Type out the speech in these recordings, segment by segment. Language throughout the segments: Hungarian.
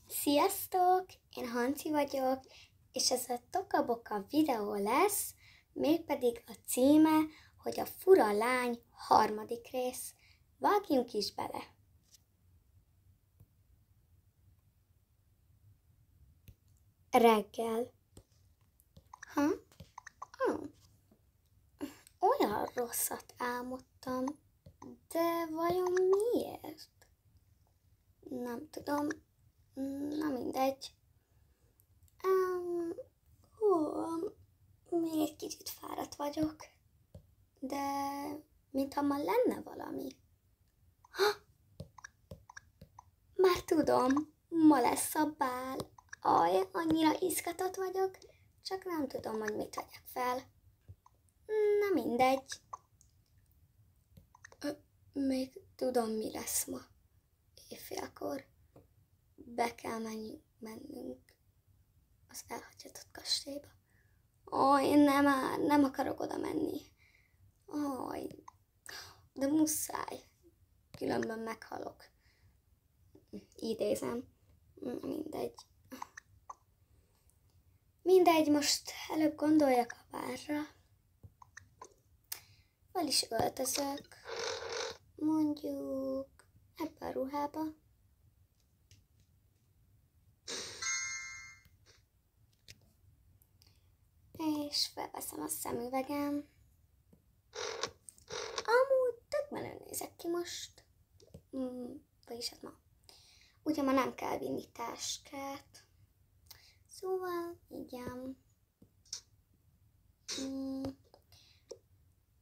Sziasztok! Én Hanci vagyok, és ez a Toka Boka videó lesz, mégpedig a címe, hogy a fura lány harmadik rész. Vágjunk is bele! Reggel. Oh. Olyan rosszat álmodtam, de vajon miért? Nem tudom. Na mindegy. Még egy kicsit fáradt vagyok, de mintha ma lenne valami. Már tudom, ma lesz a bál. Annyira izgatott vagyok, csak nem tudom, hogy mit vegyek fel. Na mindegy. Még tudom, mi lesz ma. Éjfélkor. Be kell mennünk az elhagyatott kastélyba. Én nem akarok oda menni. De muszáj. Különben meghalok. Idézem. Mindegy, most előbb gondoljak a bárra. Fel is öltözök. Mondjuk ebbe a ruhába. És felveszem a szemüvegem. Amúgy tök menőn nézek ki most. Vagyis hát ma. Ugye ma nem kell vinni táskát. Szóval, igen.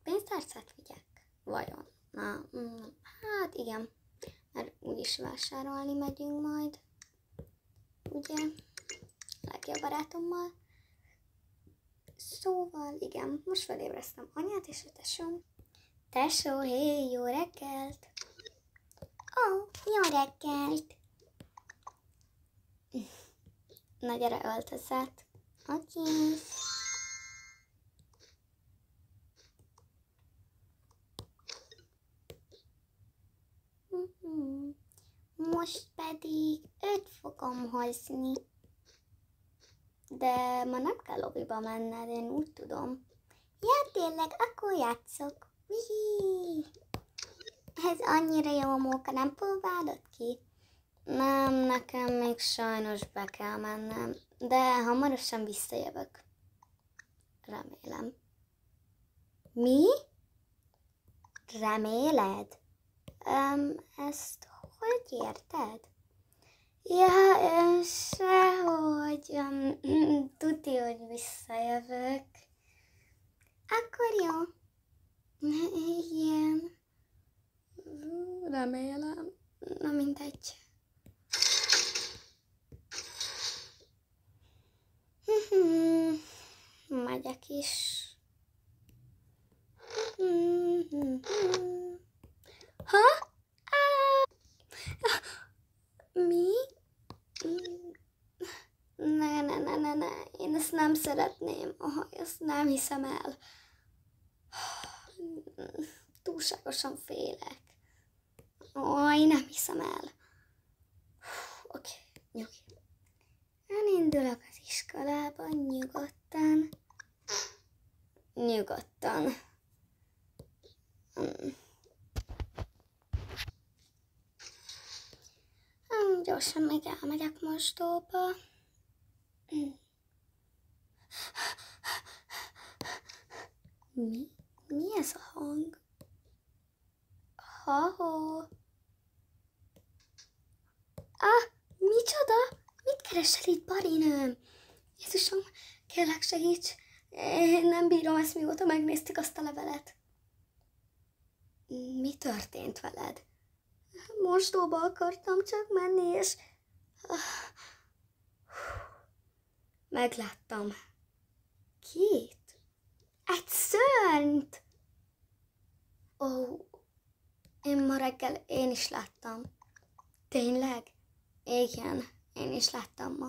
Pénztárcát vigyek? Vajon? Hát igen. Mert úgyis vásárolni megyünk majd. Ugye? A legjobb barátommal. Szóval, igen, most felébreztem anyát és a tesóm. Tesó, hé, jó reggelt! Jó reggelt! Na gyere, öltözet. Oké. Most pedig 5 fogom hozni. De ma nem kell lobbyba menned, én úgy tudom. Ja, tényleg, akkor játszok. Ez annyira jó a móka, nem próbálod ki? Nem, nekem még sajnos be kell mennem, de hamarosan visszajövök. Remélem. Mi? Reméled? Ezt hogy érted? Ja, sehogy. Tuti, hogy visszajövök. Akkor jó. Igen. Remélem. Na mindegy. Megyek is. Ha? Mi? Ne. Én ezt nem szeretném. Ezt nem hiszem el. Túlságosan félek. Én nem hiszem el. Oké, nyugi. Elindulok az iskolába nyugodtan. Gyorsan még elmegyek mosdóba. Mi ez a hang? Ha-ho! Micsoda? Mit keresel itt, barinőm? Jézusom, kérlek segíts! Én nem bírom ezt, mióta megnéztük azt a levelet. Mi történt veled? Mosdóba akartam csak menni, és... Megláttam. Kit? Egy szörnyt! Én ma reggel én is láttam. Tényleg? Igen, én is láttam ma.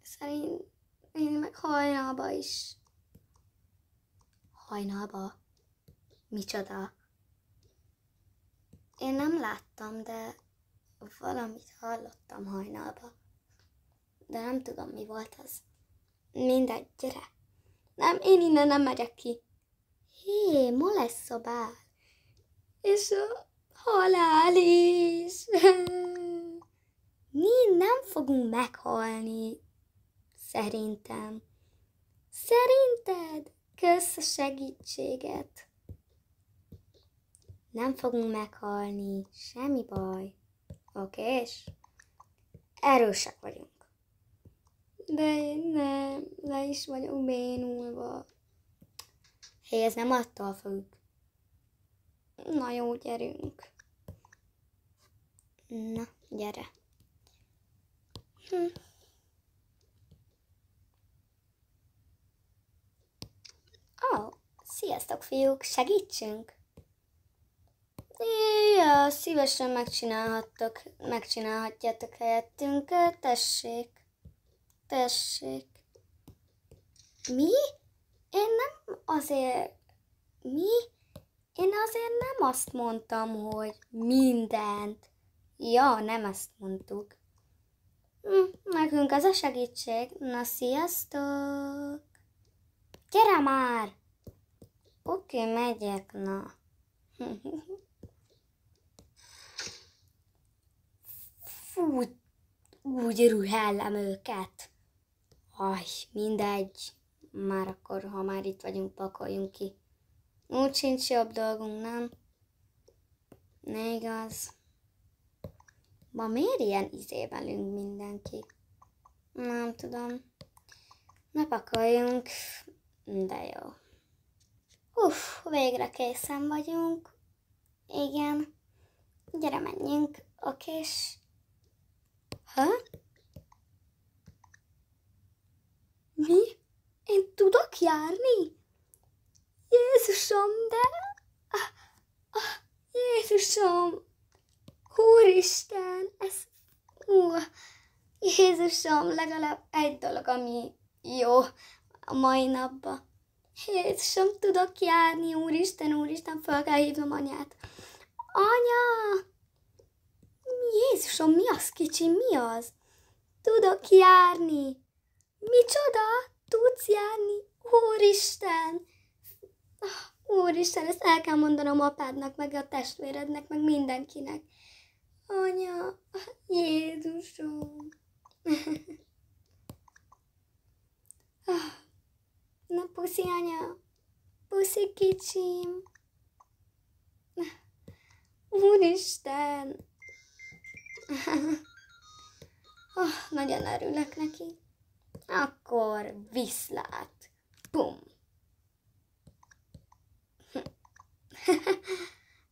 Szerint én meg hajnalba is. Hajnalba? Micsoda? Én nem láttam, de Valamit hallottam hajnalba, de nem tudom, mi volt az. Mindegy, gyere. Nem, én innen nem megyek ki. Hé, moleszta bál. És a halál is. Mi nem fogunk meghalni. Szerintem. Szerinted? Kösz a segítséget. Nem fogunk meghalni. Semmi baj. Okés? Erősek vagyunk. De én nem. Le is vagyok bénulva. Hé, ez nem attól függ. Na jó, gyerünk. Na, gyere. Sziasztok, fiúk, segítsünk? Ja, szívesen megcsinálhatjátok helyettünk. Tessék. Mi? Én azért nem azt mondtam, hogy mindent. Ja, nem ezt mondtuk. Nekünk ez a segítség. Na, sziasztok! Gyere már! Oké, megyek, na. Fú, úgy ruhellem őket. Mindegy. Már akkor, ha már itt vagyunk, pakoljunk ki. Úgy sincs jobb dolgunk, nem? Ne igaz. Ma miért ilyen velünk mindenki? Nem tudom. Ne pakoljunk. De jó. Végre készen vagyunk. Igen. Gyere, menjünk. Okés. Mi? Én tudok járni? Jézusom, de... Jézusom! Úristen! Jézusom, legalább egy dolog, ami jó a mai napban. Jézusom, tudok járni, úristen, fel kell hívnom anyát. Anya! Jézusom, mi az, kicsi, mi az? Tudok járni. Micsoda? Tudsz járni? Úristen! Úristen, ezt el kell mondanom apádnak, meg a testvérednek, meg mindenkinek. Anya, Jézusom! Na, puszi, anya! Puszi, kicsim! Úristen! Nagyon örülök neki. Akkor viszlát! Pum!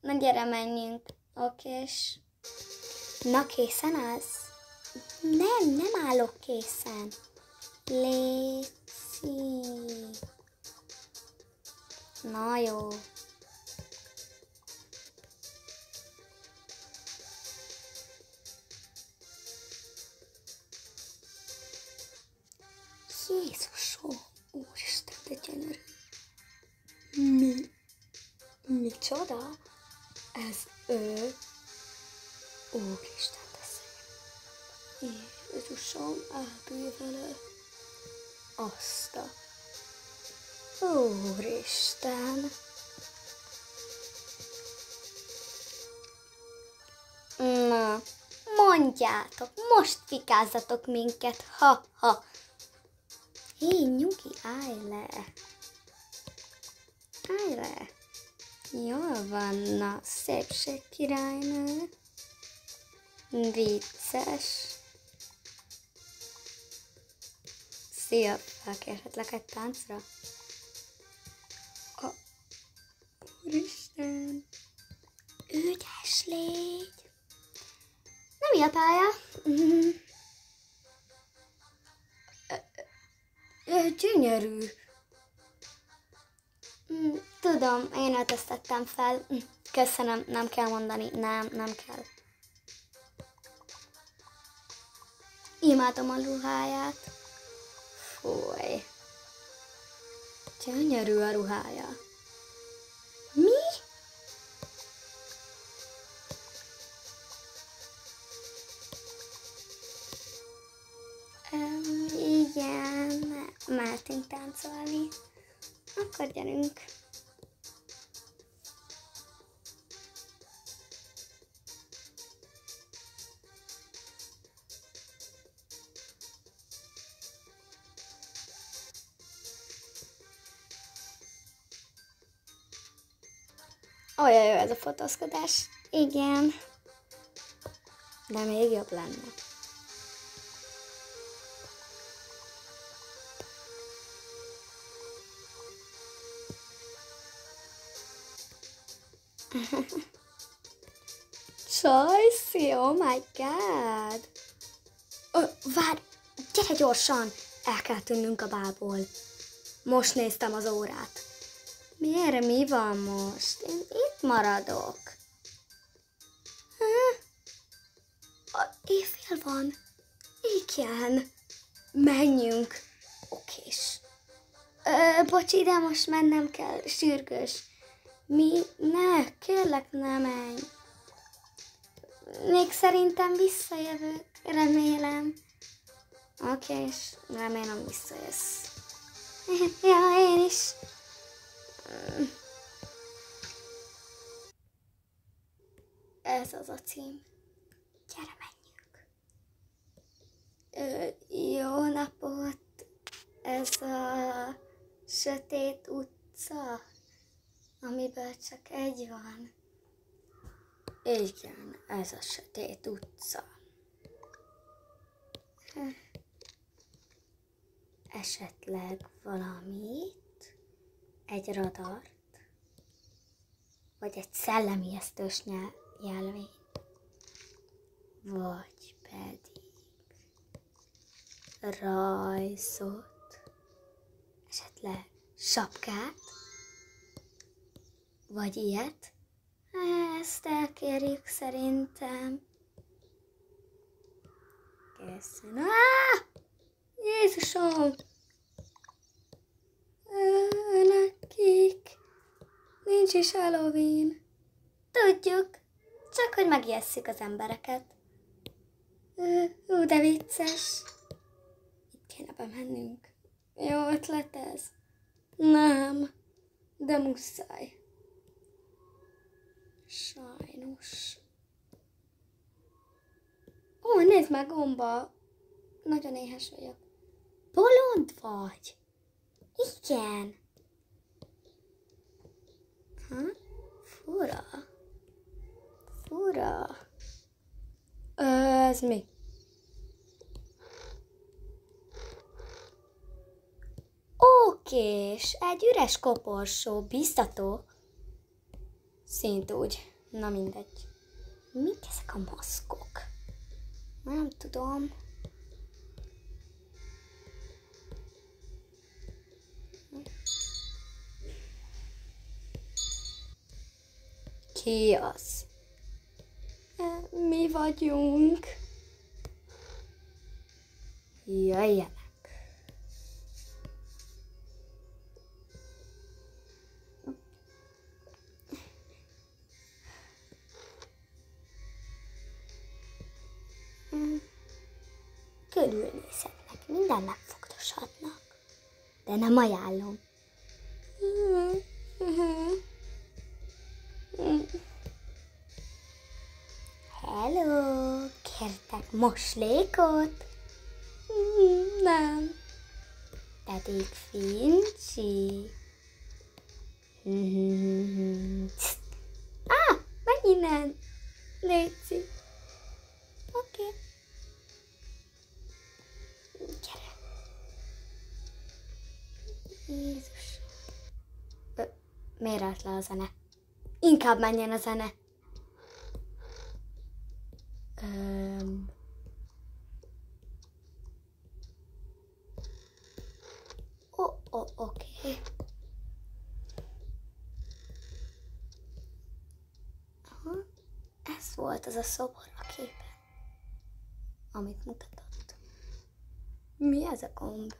Na, gyere, menjünk. Okés? Na, készen állsz? Nem állok készen. Léci. Na jó. Jézusom, úristen, de gyönyörű. Micsoda? Ez ő? Úristen, de szép. Jézusom, elbűj vele. Azt a... Úristen. Na, mondjátok, most fikázzatok minket, ha. Hé, nyugi, állj le. Jól van, na, szépségkirálynő. Vicces. Szia, felkérhetlek egy táncra? Úristen. Ügyes légy. Na, mi a pálya? Gyönyörű. Tudom, én öltöztettem fel. Köszönöm, nem kell mondani. Nem kell. Imádom a ruháját. Fúj. Gyönyörű a ruhája. Mi? szeretünk táncolni. Akkor gyerünk. Olyan jó ez a fotózkodás. Igen. De még jobb lenne. Csajszi, oh my god! Várj, gyere gyorsan! El kell tűnnünk a bálból. Most néztem az órát. Miért? Mi van most? Én itt maradok. Éjfél van. Igen. Menjünk. Okés. Bocsi, de most mennem kell. Sürgős. Mi? Ne, kérlek, ne menj. Még szerintem visszajövök. Remélem. Okés, remélem visszajössz. Ja, én is. Ez az a cím. Gyere, menjünk. Jó napot. Ez a sötét utca, amiből csak egy van. Igen, ez a sötét utca. Esetleg valamit? Egy radart? Vagy egy szellemijesztős jelvényt? Vagy pedig rajzot? Esetleg sapkát? Vagy ilyet? Ezt elkérjük szerintem. Köszönöm. Jézusom! Nekik nincs is Halloween. Tudjuk, csak hogy megijesszük az embereket. De vicces. Itt kéne bemennünk. Jó ötlet ez? Nem, de muszáj. Sajnos. Nézd meg, Gomba. Nagyon éhes vagyok. Bolond vagy? Igen. Fura. Fura. Ez mi? Okés, egy üres koporsó, biztató. Szint úgy. Na mindegy. Mik ezek a maszkok? Nem tudom. Ki az? Mi vagyunk. Jöjjenek. Körülnézhetnek, minden megfogdoshatnak. De nem ajánlom. Hello, kértek moslékot? Nem. Pedig fincsi. Menj innen. Léci. Oké. Gyere. Jézus. Miért állt le a zene? Inkább menjen a zene. Oké. Ez volt az a szobor a képen, amit mutatott. Mi ez a gomb?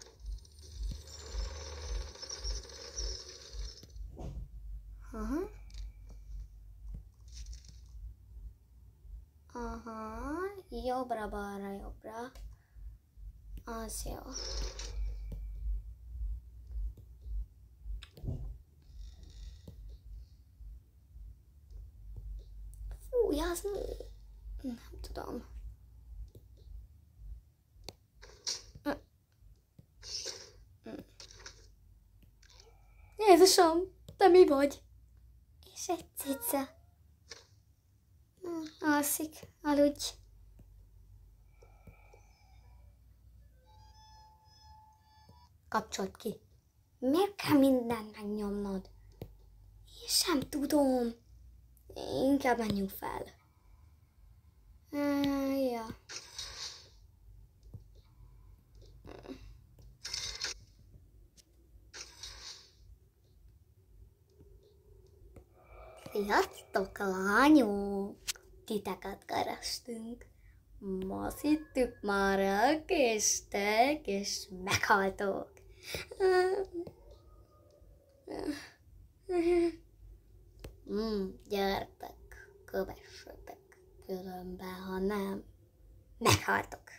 Jobbra-balra, jobbra. Az jó. Ja, az nem tudom. Jézusom, te mi vagy? És egy cica. Alszik, aludj. Kapcsold ki. Miért kell mindent megnyomnod? Én sem tudom. Inkább menjünk fel. Ja. Sziasztok, lányok! Titeket kerestünk. Ma azt hittük, már elkéstek, és meghaltok. Gyertek, kövessetek, különben, ha nem, meghaltok.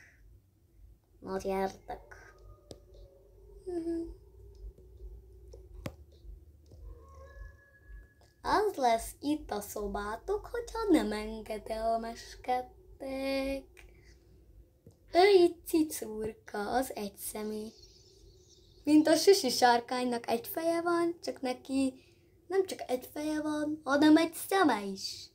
Na, gyertek. Az lesz itt a szobátok, hogyha nem engedelmeskedtek. Ő itt cicurka, az egyszemű. Mint a Sisi sárkánynak egy feje van, csak neki nem csak egy feje van, hanem egy szeme is.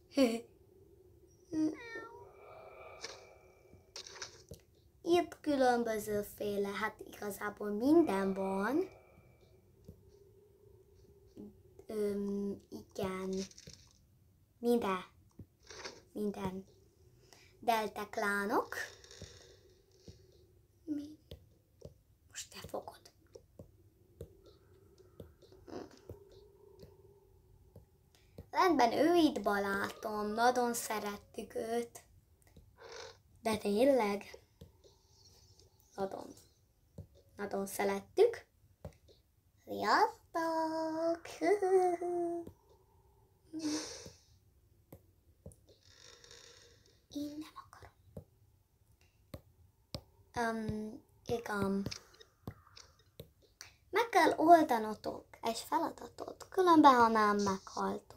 Itt különbözőféle, hát igazából minden van. Igen. Minden. Deltaklánok. Most te fogod. Rendben, ő itt balátom, nagyon szerettük őt. De tényleg? Nagyon szerettük. Sziasztok! Én nem akarom. Igen. Meg kell oldanotok egy feladatot, különben ha nem meghaltok.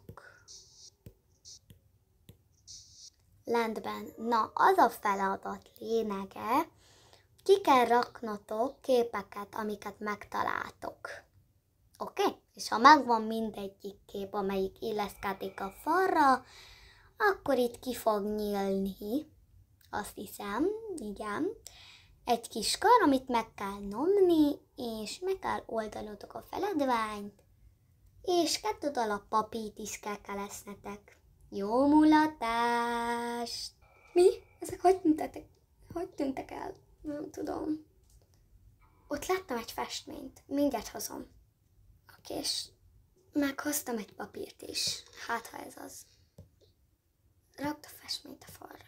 Rendben. Na, az a feladat lényege, ki kell raknotok képeket, amiket megtaláltok. Oké? És ha megvan mindegyik kép, amelyik illeszkedik a falra, akkor itt ki fog nyílni, azt hiszem, igen, egy kis kar, amit meg kell nyomni, és meg kell oldanotok a feladványt, és 2 darab papírt is kell kelesznetek. Jó mulatást! Mi? Ezek hogy tűntek el? Nem tudom. Ott láttam egy festményt. Mindjárt hozom. Oké, és meghoztam egy papírt is. Hát, ha ez az. Rakd a festményt a falra.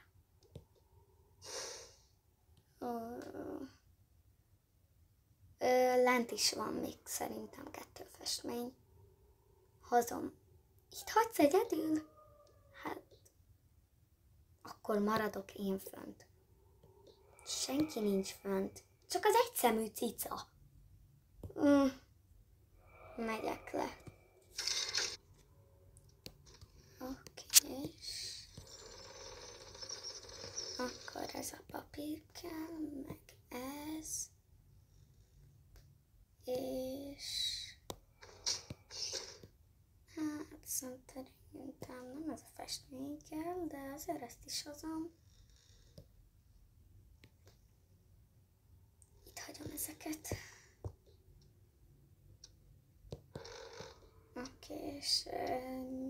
Lent is van még szerintem 2 festmény. Hozom. Itt hagysz egyedül? Hát, akkor maradok én fönt. Senki nincs fönt. Csak az egyszemű cica. Megyek le. Oké. Akkor ez a papír kell, meg ez. És... hát szerintem nem ez a festmény kell, de azért ezt is hozom. Itt hagyom ezeket. Oké, és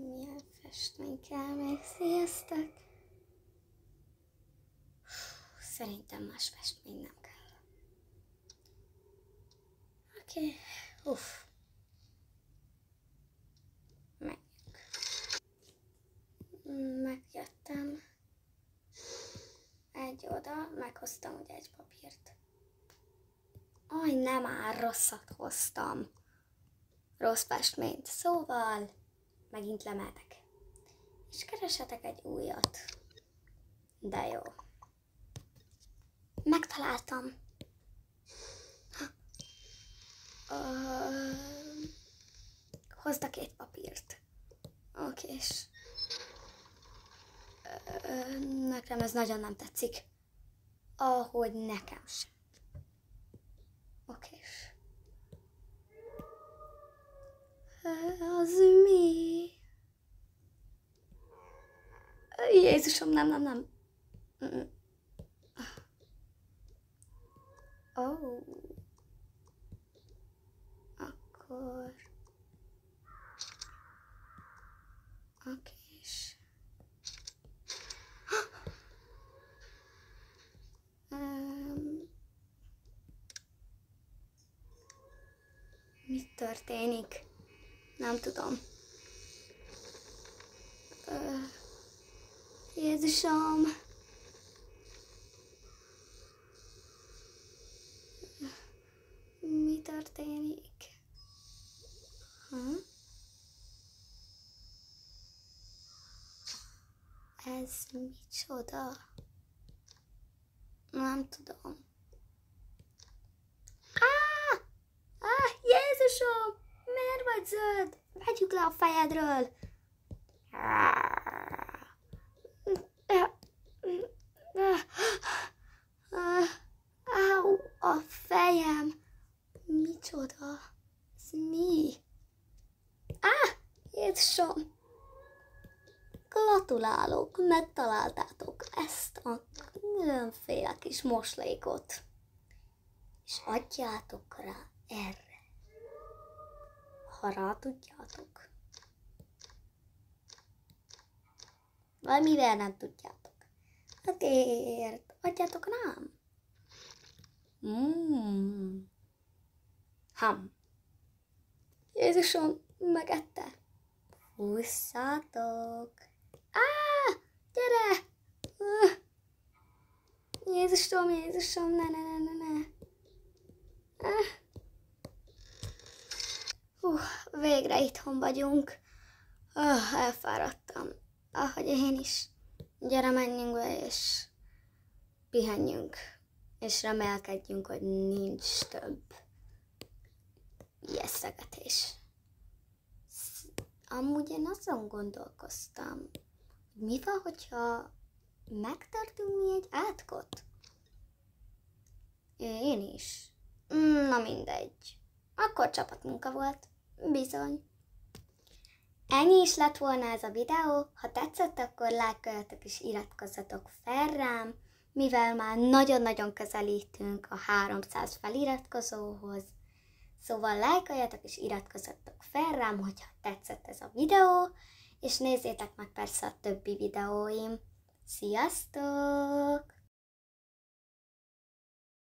milyen festmény kell még? Sziasztok! Szerintem más festmény nem kell. Oké, Megjöttem. Egy oda, meghoztam ugye egy papírt. Aj, nem már rosszat hoztam. Rossz festményt. Szóval megint lemeltek. És keresetek egy újat. De jó. Megtaláltam. Hozd a 2 papírt. Oké, és... Nekem ez nagyon nem tetszik. Ahogy nekem sem. Okés. Az mi? Jézusom, nem. Ó. Akkor... Okés. Mi történik? Nem tudom. Jézusom! Mi történik? Ez micsoda? Nem tudom. Jézusom! Miért vagy zöld? Vegyük le a fejedről! Áú, a fejem! Micsoda? Ez mi? Jézusom! Gratulálok, megtaláltátok ezt a különféle kis moslékot. És adjátok rá erre, ha rá tudjátok. Vagy mivel nem tudjátok? Azért adjátok rám. Jézusom, megette. Hússzátok. Gyere! Jézusom, ne. Végre itthon vagyunk. Elfáradtam. Ahogy én is. Gyere, menjünk be, és pihenjünk. És remélkedjünk, hogy nincs több ijesztegetés. Amúgy én azon gondolkoztam, mi van, hogyha megtartunk mi egy átkot? Én is. Na mindegy. Akkor csapatmunka volt. Bizony. Ennyi is lett volna ez a videó. Ha tetszett, akkor lájkoljatok és iratkozzatok fel rám, mivel már nagyon-nagyon közelítünk a 300 feliratkozóhoz. Szóval lájkoljatok és iratkozzatok fel rám, hogyha tetszett ez a videó, és nézzétek meg persze a többi videóim. Sziasztok!